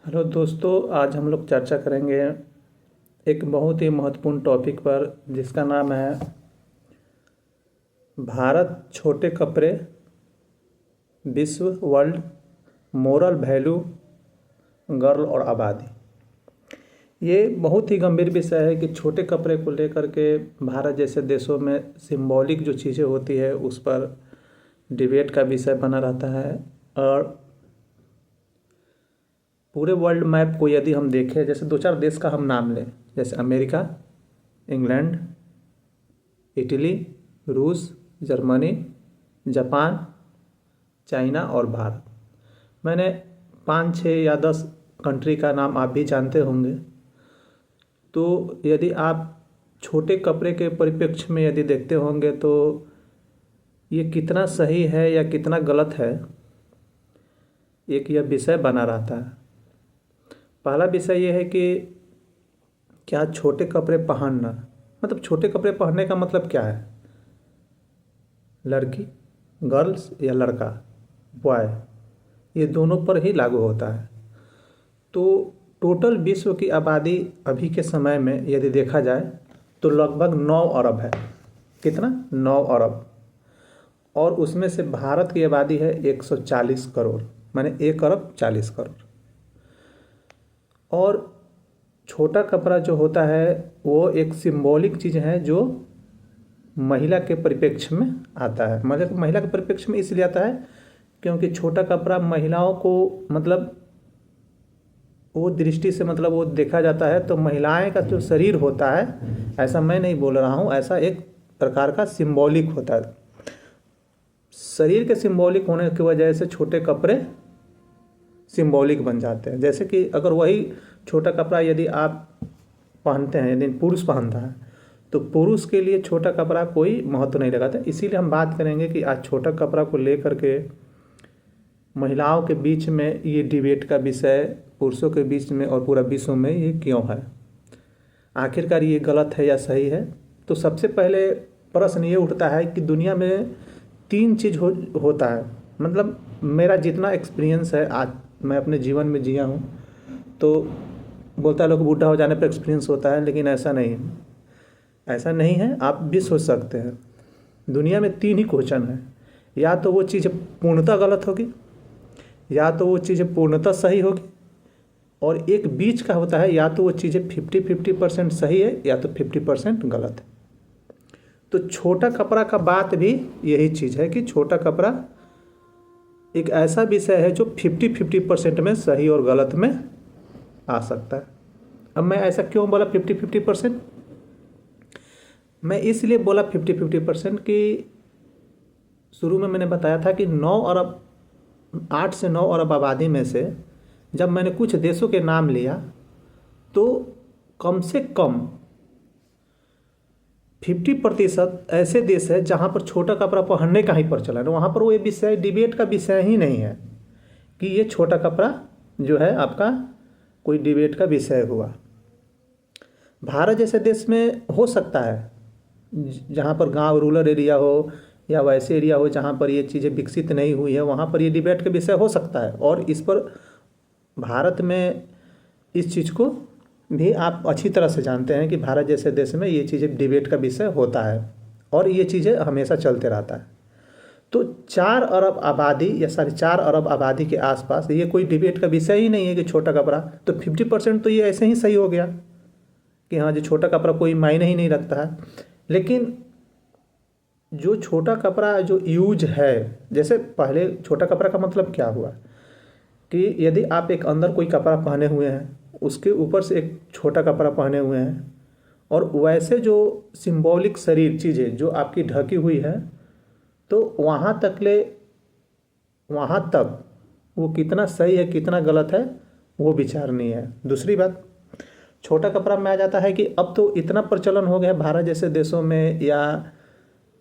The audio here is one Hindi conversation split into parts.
हेलो दोस्तों, आज हम लोग चर्चा करेंगे एक बहुत ही महत्वपूर्ण टॉपिक पर जिसका नाम है भारत छोटे कपड़े विश्व वर्ल्ड मोरल वैल्यू गर्ल और आबादी। ये बहुत ही गंभीर विषय है कि छोटे कपड़े को लेकर के भारत जैसे देशों में सिंबॉलिक जो चीज़ें होती है उस पर डिबेट का विषय बना रहता है। और पूरे वर्ल्ड मैप को यदि हम देखें, जैसे दो चार देश का हम नाम लें, जैसे अमेरिका, इंग्लैंड, इटली, रूस, जर्मनी, जापान, चाइना और भारत। मैंने 5 6 या 10 कंट्री का नाम आप भी जानते होंगे। तो यदि आप छोटे कपड़े के परिप्रेक्ष्य में यदि देखते होंगे तो ये कितना सही है या कितना गलत है, एक यह विषय बना रहता है। पहला विषय ये है कि क्या छोटे कपड़े पहनना, मतलब छोटे कपड़े पहनने का मतलब क्या है? लड़की, गर्ल्स या लड़का, बॉय, ये दोनों पर ही लागू होता है। तो टोटल विश्व की आबादी अभी के समय में यदि देखा जाए तो लगभग 9 अरब है। कितना? 9 अरब। और उसमें से भारत की आबादी है 140 करोड़, माने 1 अरब 40 करोड़। और छोटा कपड़ा जो होता है वो एक सिंबॉलिक चीज़ है जो महिला के परिप्रेक्ष्य में आता है। मतलब महिला के परिप्रेक्ष्य में इसलिए आता है क्योंकि छोटा कपड़ा महिलाओं को, मतलब वो दृष्टि से, मतलब वो देखा जाता है तो महिलाएं का जो शरीर होता है, ऐसा मैं नहीं बोल रहा हूँ, ऐसा एक प्रकार का सिंबॉलिक होता है। शरीर के सिंबॉलिक होने की वजह से छोटे कपड़े सिंबॉलिक बन जाते हैं। जैसे कि अगर वही छोटा कपड़ा यदि आप पहनते हैं, यदि पुरुष पहनता है तो पुरुष के लिए छोटा कपड़ा कोई महत्व नहीं लगाता। इसीलिए हम बात करेंगे कि आज छोटा कपड़ा को लेकर के महिलाओं के बीच में ये डिबेट का विषय, पुरुषों के बीच में और पूरा विश्व में ये क्यों है, आखिरकार ये गलत है या सही है। तो सबसे पहले प्रश्न ये उठता है कि दुनिया में 3 चीज़ होता है। मतलब मेरा जितना एक्सपीरियंस है, आज मैं अपने जीवन में जिया हूँ, तो बोलता है लोग बूढ़ा हो जाने पर एक्सपीरियंस होता है, लेकिन ऐसा नहीं है। ऐसा नहीं है, आप भी सोच सकते हैं। दुनिया में 3 ही क्वेश्चन है, या तो वो चीज़ पूर्णतः गलत होगी, या तो वो चीज़ें पूर्णतः सही होगी, और एक बीच का होता है, या तो वो चीज़ें 50-50% सही है या तो 50% गलत है। तो छोटा कपड़ा का बात भी यही चीज़ है कि छोटा कपड़ा एक ऐसा विषय है जो 50-50% में सही और गलत में आ सकता है। अब मैं ऐसा क्यों बोला 50-50%? मैं इसलिए बोला 50-50% कि शुरू में मैंने बताया था कि 8 से 9 अरब आबादी में से जब मैंने कुछ देशों के नाम लिया तो कम से कम 50% ऐसे देश है जहाँ पर छोटा कपड़ा पहनने का ही प्रचलन है। वहाँ पर वो ये विषय, डिबेट का विषय ही नहीं है कि ये छोटा कपड़ा जो है आपका कोई डिबेट का विषय हुआ। भारत जैसे देश में हो सकता है, जहाँ पर गांव, रूरल एरिया हो या वैसे एरिया हो जहाँ पर ये चीज़ें विकसित नहीं हुई है, वहाँ पर ये डिबेट का विषय हो सकता है। और इस पर भारत में इस चीज़ को भी आप अच्छी तरह से जानते हैं कि भारत जैसे देश में ये चीज़ें डिबेट का विषय होता है और ये चीज़ें हमेशा चलते रहता है। तो 4 अरब आबादी या 4.5 अरब आबादी के आसपास ये कोई डिबेट का विषय ही नहीं है कि छोटा कपड़ा, तो 50% तो ये ऐसे ही सही हो गया कि हाँ, जो छोटा कपड़ा कोई मायने ही नहीं रखता है। लेकिन जो छोटा कपड़ा जो यूज है, जैसे पहले छोटा कपड़ा का मतलब क्या हुआ कि यदि आप एक अंदर कोई कपड़ा पहने हुए हैं, उसके ऊपर से एक छोटा कपड़ा पहने हुए हैं, और वैसे जो सिंबॉलिक शरीर चीज़ें जो आपकी ढकी हुई है, तो वहाँ तक वो कितना सही है कितना गलत है वो विचारणीय है। दूसरी बात, छोटा कपड़ा में आ जाता है कि अब तो इतना प्रचलन हो गया है भारत जैसे देशों में, या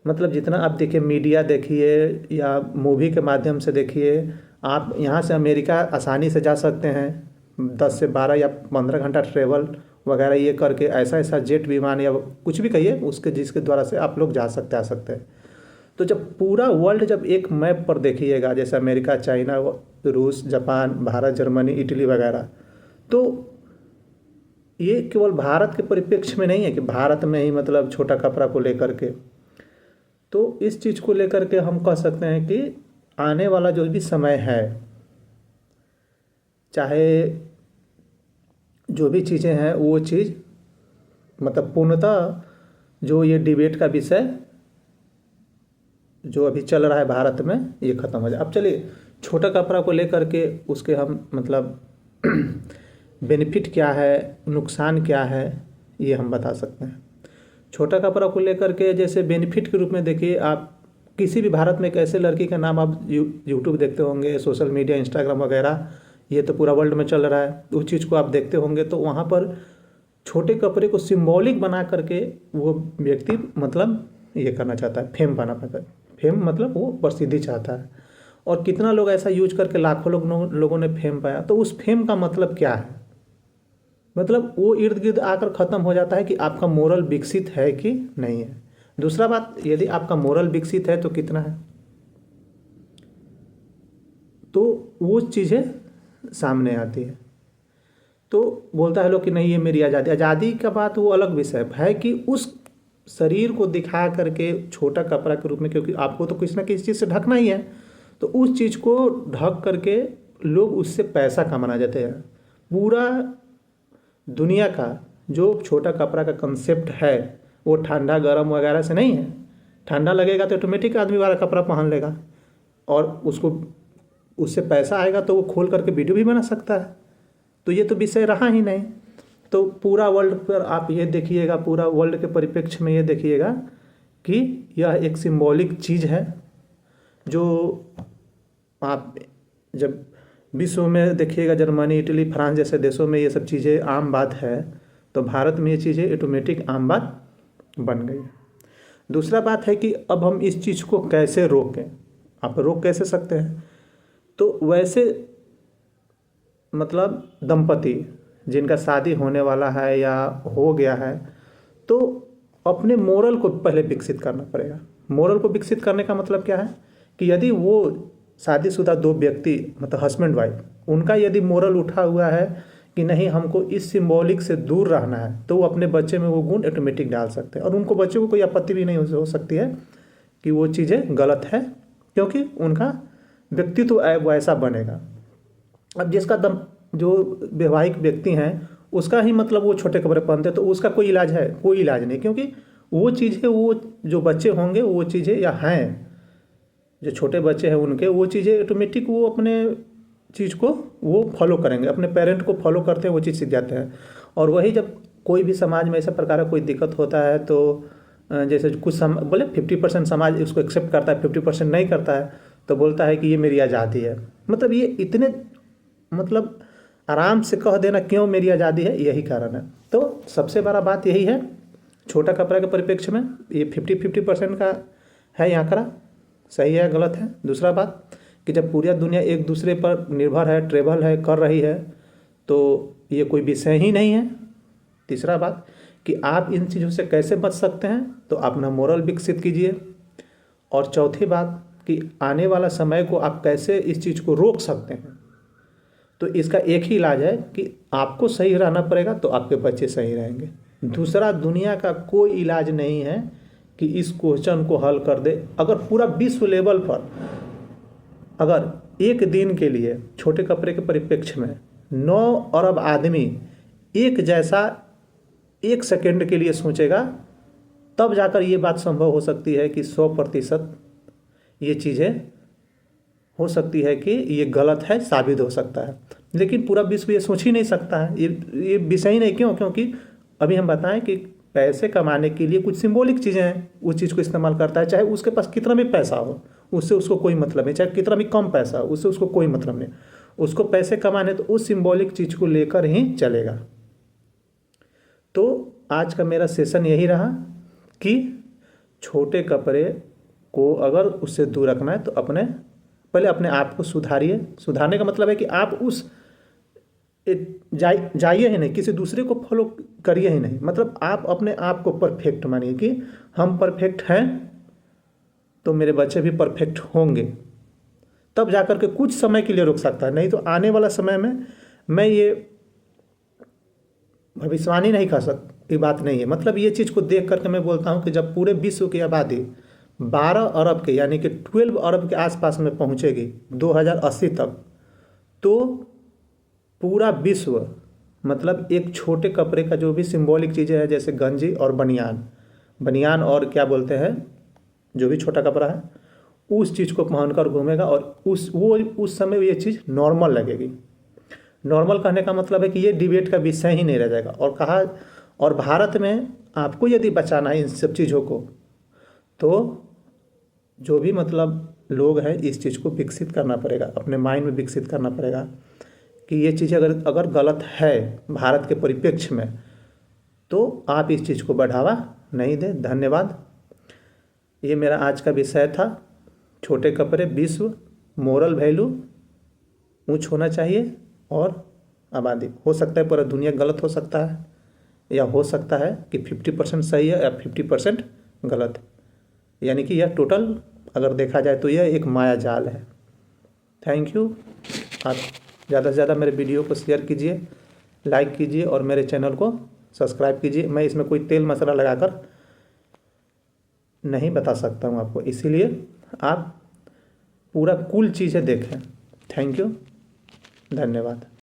मतलब जितना आप देखिए, मीडिया देखिए या मूवी के माध्यम से देखिए, आप यहाँ से अमेरिका आसानी से जा सकते हैं। 10 से 12 या 15 घंटा ट्रेवल वगैरह ये करके, ऐसा ऐसा जेट विमान या कुछ भी कहिए उसके जिसके द्वारा से आप लोग जा सकते आ सकते हैं। तो जब पूरा वर्ल्ड जब एक मैप पर देखिएगा, जैसे अमेरिका, चाइना, रूस, जापान, भारत, जर्मनी, इटली वगैरह, तो ये केवल भारत के परिप्रेक्ष्य में नहीं है कि भारत में ही मतलब छोटा कपड़ा को लेकर के, तो इस चीज़ को लेकर के हम कह सकते हैं कि आने वाला जो भी समय है, चाहे जो भी चीज़ें हैं वो चीज़ मतलब पूर्णतः जो ये डिबेट का विषय जो अभी चल रहा है भारत में ये ख़त्म हो जाए। अब चलिए छोटा कपड़ा को लेकर के उसके हम मतलब बेनिफिट क्या है, नुकसान क्या है, ये हम बता सकते हैं। छोटा कपड़ा को लेकर के जैसे बेनिफिट के रूप में देखिए, आप किसी भी भारत में एक ऐसे लड़की का नाम आप यूट्यूब देखते होंगे, सोशल मीडिया, इंस्टाग्राम वगैरह, ये तो पूरा वर्ल्ड में चल रहा है, उस चीज़ को आप देखते होंगे, तो वहाँ पर छोटे कपड़े को सिंबॉलिक बना करके वो व्यक्ति मतलब ये करना चाहता है, फेम बना पाता है। फेम मतलब वो प्रसिद्धि चाहता है, और कितना लोग ऐसा यूज करके लाखों लोगों ने फेम पाया। तो उस फेम का मतलब क्या है, मतलब वो इर्द गिर्द आकर ख़त्म हो जाता है कि आपका मोरल विकसित है कि नहीं है। दूसरा बात, यदि आपका मोरल विकसित है तो कितना है, तो वो चीज़ें सामने आती है। तो बोलता है लोग कि नहीं ये मेरी आज़ादी का बात वो अलग विषय है कि उस शरीर को दिखा करके छोटा कपड़ा के रूप में, क्योंकि आपको तो किसी ना किसी चीज़ से ढकना ही है, तो उस चीज़ को ढक करके लोग उससे पैसा कमाना चाहते हैं। पूरा दुनिया का जो छोटा कपड़ा का कंसेप्ट है वो ठंडा गर्म वगैरह से नहीं है। ठंडा लगेगा तो ऑटोमेटिक आदमी वाला कपड़ा पहन लेगा, और उसको उससे पैसा आएगा तो वो खोल करके वीडियो भी बना सकता है। तो ये तो विषय रहा ही नहीं। तो पूरा वर्ल्ड पर आप ये देखिएगा, पूरा वर्ल्ड के परिप्रेक्ष्य में ये देखिएगा कि यह एक सिंबॉलिक चीज़ है, जो आप जब विश्व में देखिएगा, जर्मनी, इटली, फ्रांस जैसे देशों में ये सब चीज़ें आम बात है, तो भारत में ये चीज़ें ऑटोमेटिक आम बात बन गई। दूसरा बात है कि अब हम इस चीज़ को कैसे रोकें। आप रोक कैसे सकते हैं, तो वैसे मतलब दंपति जिनका शादी होने वाला है या हो गया है, तो अपने मोरल को पहले विकसित करना पड़ेगा। मोरल को विकसित करने का मतलब क्या है कि यदि वो शादीशुदा दो व्यक्ति मतलब हस्बैंड वाइफ, उनका यदि मोरल उठा हुआ है कि नहीं हमको इस सिंबॉलिक से दूर रहना है, तो वो अपने बच्चे में वो गुण ऑटोमेटिक डाल सकते हैं, और उनको बच्चे को कोई आपत्ति भी नहीं हो सकती है कि वो चीज़ें गलत है, क्योंकि उनका व्यक्तित्व वैसा बनेगा। अब जिसका जो वैवाहिक व्यक्ति हैं उसका ही मतलब वो छोटे कपड़े पहनते हैं, तो उसका कोई इलाज है? कोई इलाज नहीं, क्योंकि वो चीज़ें, वो जो बच्चे होंगे वो चीज़ें या हैं, जो छोटे बच्चे हैं उनके वो चीज़ें ऑटोमेटिक वो अपने चीज़ को वो फॉलो करेंगे, अपने पेरेंट को फॉलो करते हैं, वो चीज़ सीख जाते हैं। और वही जब कोई भी समाज में ऐसा प्रकार का कोई दिक्कत होता है, तो जैसे कुछ बोले 50% समाज उसको एक्सेप्ट करता है, 50% नहीं करता है, तो बोलता है कि ये मेरी आज़ादी है। मतलब ये इतने मतलब आराम से कह देना क्यों मेरी आज़ादी है, यही कारण है। तो सबसे बड़ा बात यही है, छोटा कपड़ा के परिप्रेक्ष्य में ये 50% का है ये आंकड़ा, सही है गलत है। दूसरा बात कि जब पूरी दुनिया एक दूसरे पर निर्भर है, ट्रेवल है, कर रही है, तो ये कोई विषय ही नहीं है। तीसरा बात कि आप इन चीज़ों से कैसे बच सकते हैं, तो अपना मोरल विकसित कीजिए। और चौथी बात कि आने वाला समय को आप कैसे इस चीज़ को रोक सकते हैं, तो इसका एक ही इलाज है कि आपको सही रहना पड़ेगा, तो आपके बच्चे सही रहेंगे। दूसरा दुनिया का कोई इलाज नहीं है कि इस क्वेश्चन को हल कर दे। अगर पूरा विश्व लेवल पर अगर एक दिन के लिए छोटे कपड़े के परिप्रेक्ष्य में 9 अरब आदमी एक जैसा 1 सेकेंड के लिए सोचेगा, तब जाकर ये बात संभव हो सकती है कि 100% ये चीज़ें हो सकती है कि ये गलत है, साबित हो सकता है। लेकिन पूरा विश्व ये सोच ही नहीं सकता है, ये विषय ही नहीं। क्यों? क्योंकि अभी हम बताएं कि पैसे कमाने के लिए कुछ सिंबॉलिक चीज़ें हैं, उस चीज़ को इस्तेमाल करता है, चाहे उसके पास कितना भी पैसा हो उससे उसको कोई मतलब नहीं, चाहे कितना भी कम पैसा हो उससे उसको कोई मतलब नहीं, उसको पैसे कमाने तो उस सिंबॉलिक चीज़ को लेकर ही चलेगा। तो आज का मेरा सेशन यही रहा कि छोटे कपड़े को अगर उससे दूर रखना है तो पहले अपने आप को सुधारिए। सुधारने का मतलब है कि आप उस जाइए ही नहीं, किसी दूसरे को फॉलो करिए ही नहीं। मतलब आप अपने आप को परफेक्ट मानिए कि हम परफेक्ट हैं तो मेरे बच्चे भी परफेक्ट होंगे, तब जाकर के कुछ समय के लिए रुक सकता है। नहीं तो आने वाला समय में मैं ये भविष्यवाणी नहीं कर सकती बात नहीं है। मतलब ये चीज़ को देख करके मैं बोलता हूँ कि जब पूरे विश्व की आबादी 12 अरब के यानी कि 12 अरब के आसपास में पहुँचेगी 2080 तक, तो पूरा विश्व मतलब एक छोटे कपड़े का जो भी सिंबॉलिक चीज़ें हैं जैसे गंजी और बनियान और क्या बोलते हैं जो भी छोटा कपड़ा है उस चीज़ को पहनकर घूमेगा और उस समय ये चीज़ नॉर्मल लगेगी। नॉर्मल कहने का मतलब है कि ये डिबेट का विषय ही नहीं रह जाएगा। और भारत में आपको यदि बचाना है इन सब चीज़ों को, तो जो भी मतलब लोग हैं इस चीज़ को विकसित करना पड़ेगा, अपने माइंड में विकसित करना पड़ेगा कि ये चीज़ अगर गलत है भारत के परिप्रेक्ष्य में, तो आप इस चीज़ को बढ़ावा नहीं दें। धन्यवाद। ये मेरा आज का विषय था, छोटे कपड़े, विश्व, मोरल वैल्यू ऊंच होना चाहिए और आबादी। हो सकता है पूरा दुनिया गलत हो सकता है, या हो सकता है कि 50% सही है या 50% गलत है। यानी कि यह टोटल अगर देखा जाए तो यह एक माया जाल है। Thank you. आप ज़्यादा से ज़्यादा मेरे वीडियो को शेयर कीजिए, लाइक कीजिए और मेरे चैनल को सब्सक्राइब कीजिए। मैं इसमें कोई तेल मसाला लगाकर नहीं बता सकता हूँ आपको, इसीलिए आप पूरा कूल चीज़ें देखें। थैंक यू, धन्यवाद।